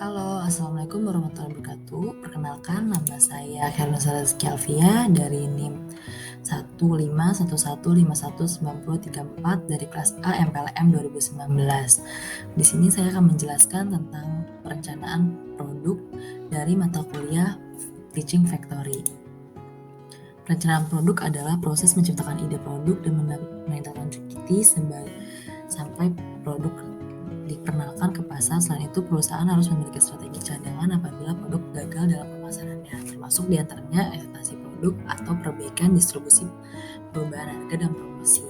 Halo, Assalamualaikum warahmatullahi wabarakatuh. Perkenalkan, nama saya Hernusa Rizky Alfia dari NIM 151151934 dari kelas A MPLM 2019. Di sini saya akan menjelaskan tentang perencanaan produk dari mata kuliah Teaching Factory. Perencanaan produk adalah proses menciptakan ide produk dan menindaklanjuti sampai produk diperkenalkan ke pasar. Selain itu, perusahaan harus memiliki strategi cadangan apabila produk gagal dalam pemasarannya, termasuk diantaranya ekspektasi produk atau perbaikan distribusi, perubahan harga, dan promosi.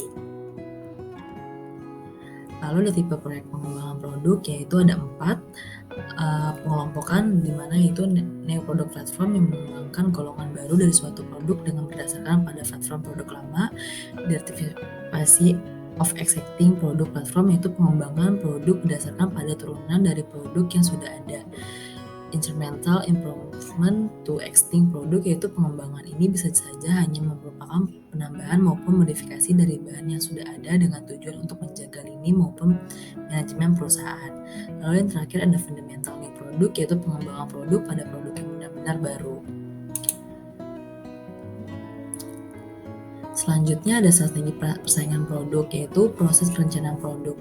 Lalu ada tipe proyek pengembangan produk, yaitu ada 4 pengelompokan, di mana itu neo product platform yang mengembangkan golongan baru dari suatu produk dengan berdasarkan pada platform produk lama. Diversifikasi of existing product platform, yaitu pengembangan produk berdasarkan pada turunan dari produk yang sudah ada. Incremental improvement to existing product, yaitu pengembangan ini bisa saja hanya merupakan penambahan maupun modifikasi dari bahan yang sudah ada dengan tujuan untuk menjaga lini maupun manajemen perusahaan. Lalu yang terakhir ada fundamental new product, yaitu pengembangan produk pada produk yang benar-benar baru. Selanjutnya ada strategi persaingan produk, yaitu proses perencanaan produk.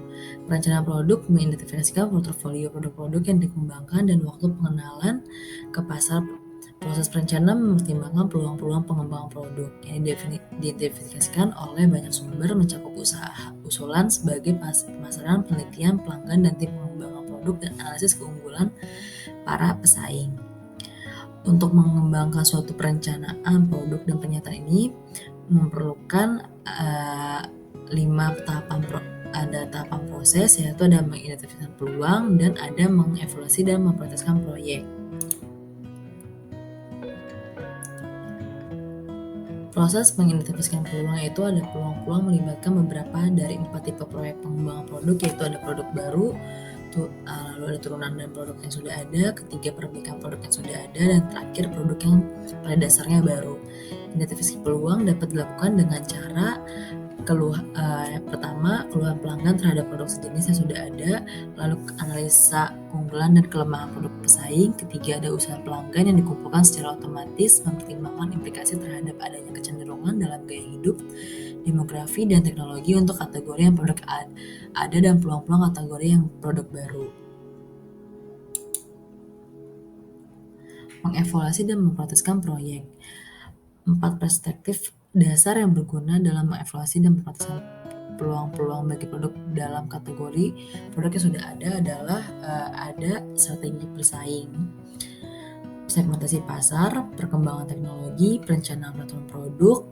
Perencanaan produk mengidentifikasikan portofolio produk-produk yang dikembangkan dan waktu pengenalan ke pasar. Proses perencanaan mempertimbangkan peluang-peluang pengembangan produk yang diidentifikasikan oleh banyak sumber, mencakup usulan sebagai pemasaran, penelitian, pelanggan, dan tim pengembangan produk, dan analisis keunggulan para pesaing. Untuk mengembangkan suatu perencanaan produk dan pernyataan ini memerlukan 5 tahapan proses, yaitu ada mengidentifikasikan peluang dan ada mengevaluasi dan memprioritaskan proyek. Proses mengidentifikasikan peluang itu ada peluang-peluang melibatkan beberapa dari 4 tipe proyek pengembangan produk, yaitu ada produk baru, lalu ada turunan dan produk yang sudah ada, ketiga perbaikan produk yang sudah ada, dan terakhir produk yang pada dasarnya baru. Identifikasi peluang dapat dilakukan dengan cara pertama, keluhan pelanggan terhadap produk sejenis yang sudah ada, lalu analisa keunggulan dan kelemahan produk pesaing, ketiga ada usaha pelanggan yang dikumpulkan secara otomatis, mempertimbangkan implikasi terhadap adanya kecenderungan dalam gaya hidup, demografi, dan teknologi untuk kategori yang produk ada dan peluang-peluang kategori yang produk baru. Mengevaluasi dan memprioritaskan proyek. 4 perspektif dasar yang berguna dalam mengevaluasi dan memprioritaskan peluang-peluang bagi produk dalam kategori produk yang sudah ada adalah ada strategi bersaing, segmentasi pasar, perkembangan teknologi, perencanaan platform produk,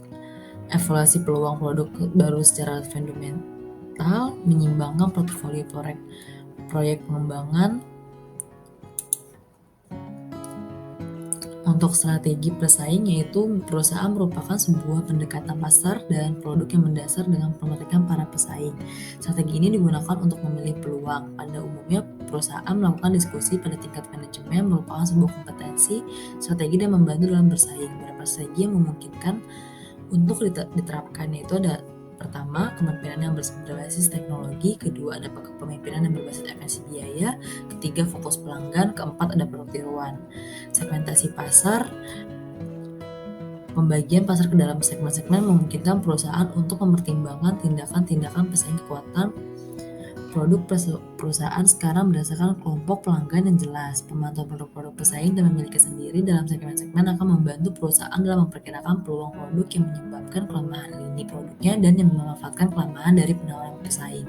evaluasi peluang produk baru secara fundamental, menyimbangkan portofolio proyek pengembangan. Untuk strategi bersaing, yaitu perusahaan merupakan sebuah pendekatan pasar dan produk yang mendasar dengan pemetaan para pesaing. Strategi ini digunakan untuk memilih peluang. Pada umumnya, perusahaan melakukan diskusi pada tingkat manajemen, merupakan sebuah kompetensi strategi dan membantu dalam bersaing. Beberapa strategi yang memungkinkan untuk diterapkan, yaitu ada pertama, kepemimpinan yang berbasis teknologi, kedua ada kepemimpinan yang berbasis efisiensi biaya, ketiga fokus pelanggan, keempat ada produk tiruan. Segmentasi pasar, pembagian pasar ke dalam segmen-segmen memungkinkan perusahaan untuk mempertimbangkan tindakan-tindakan pesaing kekuatan produk perusahaan sekarang berdasarkan kelompok pelanggan yang jelas. Pemantauan produk-produk pesaing dan memiliki sendiri dalam segmen-segmen akan membantu perusahaan dalam memperkirakan peluang produk yang menyebabkan kelemahan lini produknya dan yang memanfaatkan kelemahan dari penawaran pesaing.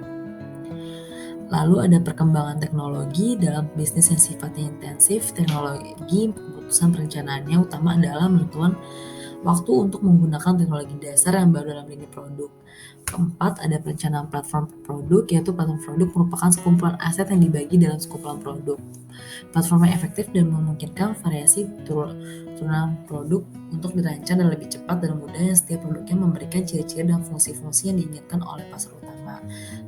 Lalu ada perkembangan teknologi dalam bisnis yang sifatnya intensif. Teknologi keputusan perencanaannya utama adalah menentukan waktu untuk menggunakan teknologi dasar yang baru dalam lini produk. Keempat, ada perencanaan platform produk, yaitu platform produk merupakan sekumpulan aset yang dibagi dalam sekumpulan produk. Platform yang efektif dan memungkinkan variasi turunan produk untuk dirancang dan lebih cepat dan mudah, yang setiap produknya memberikan ciri-ciri dan fungsi-fungsi yang diinginkan oleh pasar utama.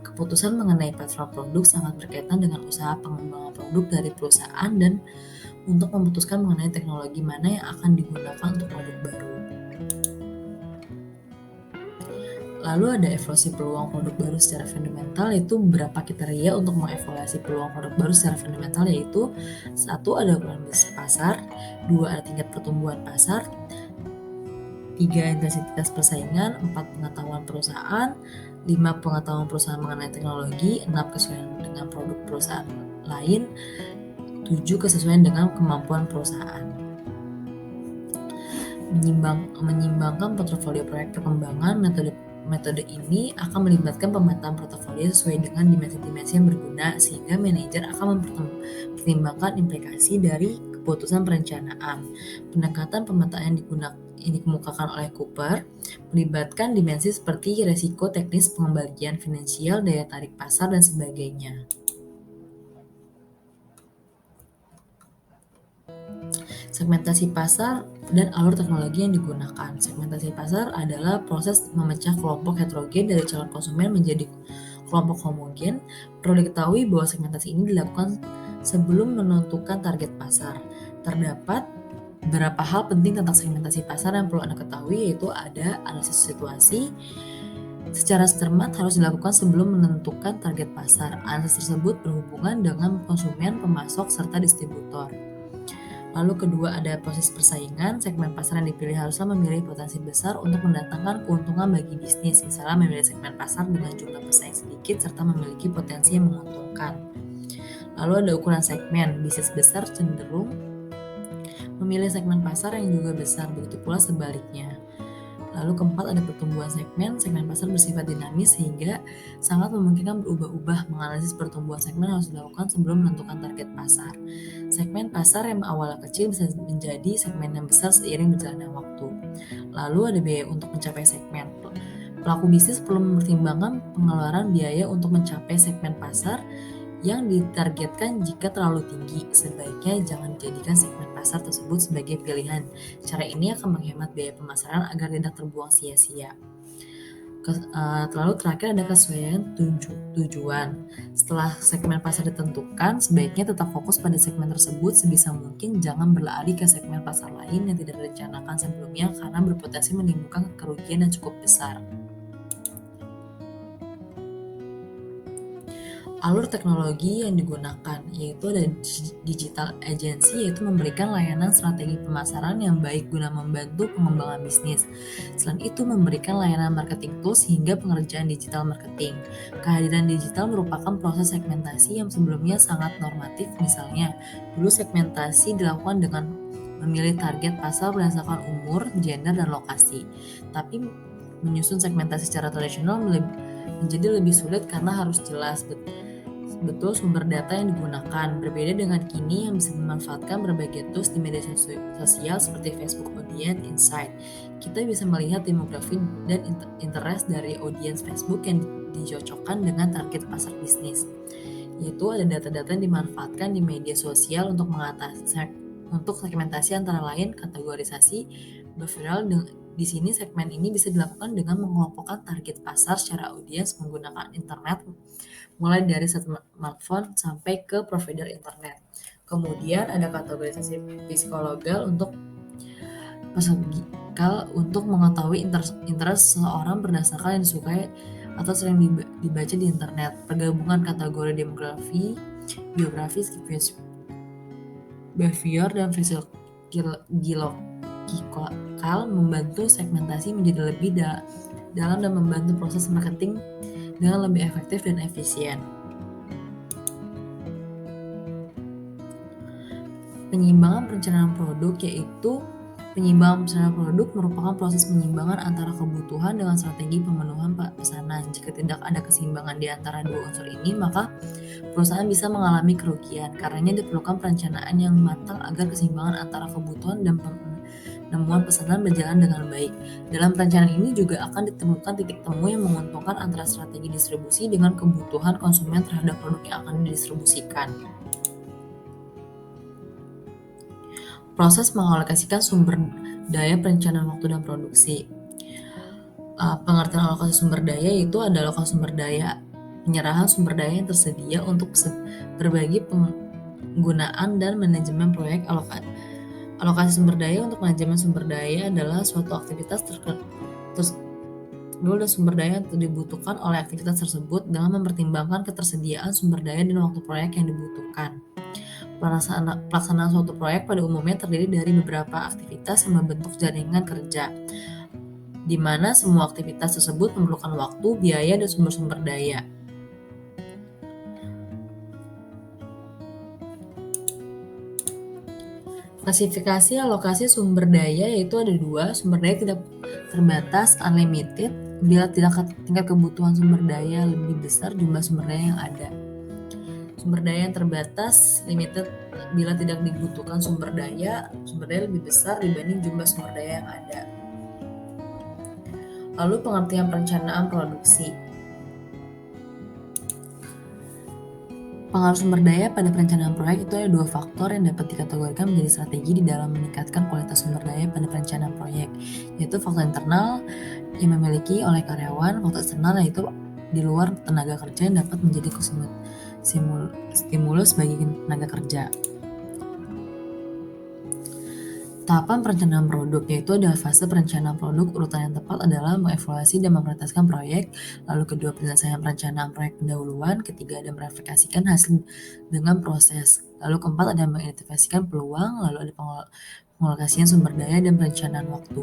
Keputusan mengenai platform produk sangat berkaitan dengan usaha pengembangan produk dari perusahaan dan untuk memutuskan mengenai teknologi mana yang akan digunakan untuk produk baru. Lalu ada evaluasi peluang produk baru secara fundamental, yaitu beberapa kriteria untuk mengevaluasi peluang produk baru secara fundamental, yaitu 1. Ada ukuran pasar, 2. Ada tingkat pertumbuhan pasar, 3. Intensitas persaingan, 4. Pengetahuan perusahaan, 5. Pengetahuan perusahaan mengenai teknologi, 6. Kesesuaian dengan produk perusahaan lain, 7. Kesesuaian dengan kemampuan perusahaan. Menyimbangkan portofolio proyek perkembangan. Metode ini akan melibatkan pemetaan portofolio sesuai dengan dimensi-dimensi yang berguna, sehingga manajer akan mempertimbangkan implikasi dari keputusan perencanaan. Pendekatan pemetaan yang dikemukakan oleh Cooper melibatkan dimensi seperti resiko teknis, pengembalian finansial, daya tarik pasar, dan sebagainya. Segmentasi pasar dan alur teknologi yang digunakan. Segmentasi pasar adalah proses memecah kelompok heterogen dari calon konsumen menjadi kelompok homogen. Perlu diketahui bahwa segmentasi ini dilakukan sebelum menentukan target pasar. Terdapat beberapa hal penting tentang segmentasi pasar yang perlu Anda ketahui, yaitu ada analisis situasi. Secara cermat harus dilakukan sebelum menentukan target pasar. Analisis tersebut berhubungan dengan konsumen, pemasok, serta distributor. Lalu kedua, ada proses persaingan. Segmen pasar yang dipilih haruslah memilih potensi besar untuk mendatangkan keuntungan bagi bisnis, misalnya memilih segmen pasar dengan jumlah pesaing sedikit serta memiliki potensi yang menguntungkan. Lalu ada ukuran segmen. Bisnis besar cenderung memilih segmen pasar yang juga besar, begitu pula sebaliknya. Lalu keempat, ada pertumbuhan segmen. Segmen pasar bersifat dinamis sehingga sangat memungkinkan berubah-ubah. Menganalisis pertumbuhan segmen harus dilakukan sebelum menentukan target pasar. Segmen pasar yang awalnya kecil bisa menjadi segmen yang besar seiring berjalannya waktu. Lalu ada biaya untuk mencapai segmen. Pelaku bisnis perlu mempertimbangkan pengeluaran biaya untuk mencapai segmen pasar yang ditargetkan. Jika terlalu tinggi, sebaiknya jangan dijadikan segmen pasar tersebut sebagai pilihan. Cara ini akan menghemat biaya pemasaran agar tidak terbuang sia-sia. Lalu terakhir ada kesesuaian tujuan. Setelah segmen pasar ditentukan, sebaiknya tetap fokus pada segmen tersebut. Sebisa mungkin jangan berlari ke segmen pasar lain yang tidak direncanakan sebelumnya karena berpotensi menimbulkan kerugian yang cukup besar. Alur teknologi yang digunakan, yaitu ada digital agency, yaitu memberikan layanan strategi pemasaran yang baik guna membantu pengembangan bisnis. Selain itu, memberikan layanan marketing tools hingga pengerjaan digital marketing. Kehadiran digital merupakan proses segmentasi yang sebelumnya sangat normatif. Misalnya, dulu segmentasi dilakukan dengan memilih target pasar berdasarkan umur, gender, dan lokasi. Tapi menyusun segmentasi secara tradisional menjadi lebih sulit karena harus jelas betul sumber data yang digunakan. Berbeda dengan kini yang bisa memanfaatkan berbagai tools di media sosial seperti Facebook Audience Insight. Kita bisa melihat demografi dan interest dari audiens Facebook yang dicocokkan dengan target pasar bisnis. Yaitu ada data-data yang dimanfaatkan di media sosial untuk segmentasi antara lain kategorisasi, behavioral. Di sini segmen ini bisa dilakukan dengan mengelompokkan target pasar secara audiens menggunakan internet, mulai dari smartphone sampai ke provider internet. Kemudian ada kategorisasi psikologal untuk mengetahui interest seseorang berdasarkan yang disukai atau sering dibaca di internet. Pergabungan kategori demografi, biografis, behavior, dan psikologikal membantu segmentasi menjadi lebih dalam dan membantu proses marketing dengan lebih efektif dan efisien. Penyimbangan perencanaan produk, yaitu penyimbangan perencanaan produk merupakan proses penyimbangan antara kebutuhan dengan strategi pemenuhan pesanan. Jika tidak ada keseimbangan di antara dua unsur ini, maka perusahaan bisa mengalami kerugian. Karenanya diperlukan perencanaan yang matang agar keseimbangan antara kebutuhan dan penemuan pesanan berjalan dengan baik. Dalam perencanaan ini juga akan ditemukan titik temu yang menguntungkan antara strategi distribusi dengan kebutuhan konsumen terhadap produk yang akan didistribusikan. Proses mengalokasikan sumber daya perencanaan waktu dan produksi. Pengertian alokasi sumber daya itu adalah alokasi sumber daya, penyerahan sumber daya yang tersedia untuk berbagi penggunaan dan manajemen proyek. Alokasi sumber daya untuk manajemen sumber daya adalah suatu aktivitas dulu dan sumber daya yang dibutuhkan oleh aktivitas tersebut dengan mempertimbangkan ketersediaan sumber daya dan waktu proyek yang dibutuhkan. Pelaksanaan suatu proyek pada umumnya terdiri dari beberapa aktivitas yang membentuk jaringan kerja, di mana semua aktivitas tersebut memerlukan waktu, biaya, dan sumber-sumber daya. Klasifikasi alokasi sumber daya yaitu ada dua, sumber daya tidak terbatas unlimited bila tingkat kebutuhan sumber daya lebih besar jumlah sumber daya yang ada. Sumber daya yang terbatas limited bila tidak dibutuhkan sumber daya lebih besar dibanding jumlah sumber daya yang ada. Lalu pengertian perencanaan produksi. Pengaruh sumber daya pada perencanaan proyek itu ada dua faktor yang dapat dikategorikan menjadi strategi di dalam meningkatkan kualitas sumber daya pada perencanaan proyek, yaitu faktor internal yang memiliki oleh karyawan, faktor eksternal yaitu di luar tenaga kerja yang dapat menjadi stimulus bagi tenaga kerja. Tahapan perencanaan produk yaitu adalah fase perencanaan produk. Urutan yang tepat adalah mengevaluasi dan memprioritaskan proyek, lalu kedua penyelesaian perencanaan proyek pendahuluan, ketiga ada merefleksikan hasil dengan proses, lalu keempat ada mengidentifikasikan peluang, lalu ada pengalokasian sumber daya dan perencanaan waktu.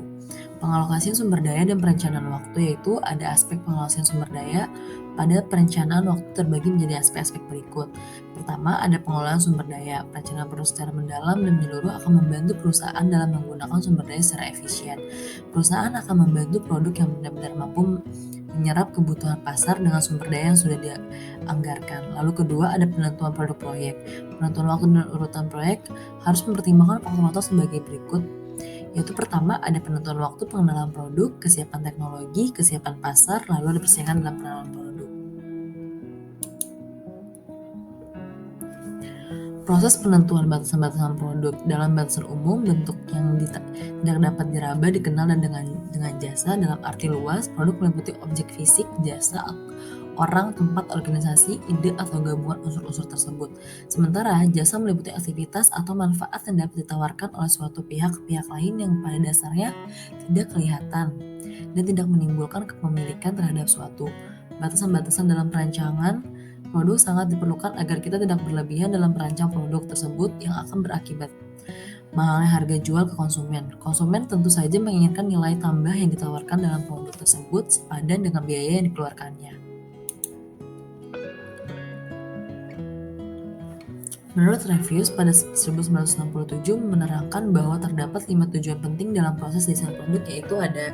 Pengalokasian sumber daya dan perencanaan waktu yaitu ada aspek pengalokasian sumber daya pada perencanaan waktu terbagi menjadi aspek-aspek berikut. Pertama, ada pengelolaan sumber daya. Perencanaan produk secara mendalam dan menyeluruh akan membantu perusahaan dalam menggunakan sumber daya secara efisien. Perusahaan akan membantu produk yang benar-benar mampu menyerap kebutuhan pasar dengan sumber daya yang sudah dianggarkan. Lalu kedua, ada penentuan produk proyek. Penentuan waktu dan urutan proyek harus mempertimbangkan faktor-faktor sebagai berikut, yaitu pertama ada penentuan waktu pengenalan produk, kesiapan teknologi, kesiapan pasar, lalu ada persaingan dalam pengenalan produk. Proses penentuan batasan-batasan produk. Dalam batasan umum, bentuk yang tidak dapat diraba dikenal dan dengan jasa. Dalam arti luas, produk meliputi objek fisik, jasa, orang, tempat, organisasi, ide, atau gabungan unsur-unsur tersebut. Sementara jasa meliputi aktivitas atau manfaat yang dapat ditawarkan oleh suatu pihak ke pihak lain yang pada dasarnya tidak kelihatan dan tidak menimbulkan kepemilikan terhadap suatu. Batasan-batasan dalam perancangan produk sangat diperlukan agar kita tidak berlebihan dalam merancang produk tersebut yang akan berakibat mahalnya harga jual ke konsumen. Konsumen tentu saja menginginkan nilai tambah yang ditawarkan dalam produk tersebut sepadan dengan biaya yang dikeluarkannya. Menurut Reviews pada 1967 menerangkan bahwa terdapat 5 tujuan penting dalam proses desain produk, yaitu ada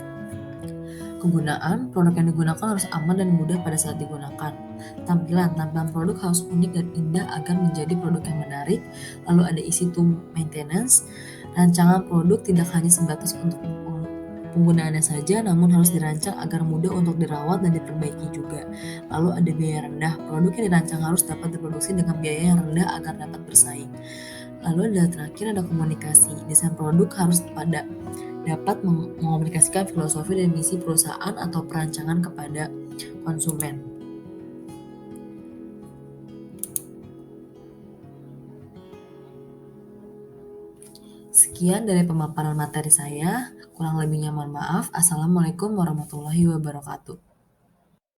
kegunaan, produk yang digunakan harus aman dan mudah pada saat digunakan. Tampilan produk harus unik dan indah agar menjadi produk yang menarik. Lalu ada easy to maintenance. Rancangan produk tidak hanya sebatas untuk penggunaannya saja, namun harus dirancang agar mudah untuk dirawat dan diperbaiki juga. Lalu ada biaya rendah. Produk yang dirancang harus dapat diproduksi dengan biaya yang rendah agar dapat bersaing. Lalu ada terakhir ada komunikasi. Desain produk harus dapat mengomunikasikan filosofi dan misi perusahaan atau perancangan kepada konsumen. Sekian dari pemaparan materi saya, kurang lebihnya mohon maaf. Assalamualaikum warahmatullahi wabarakatuh.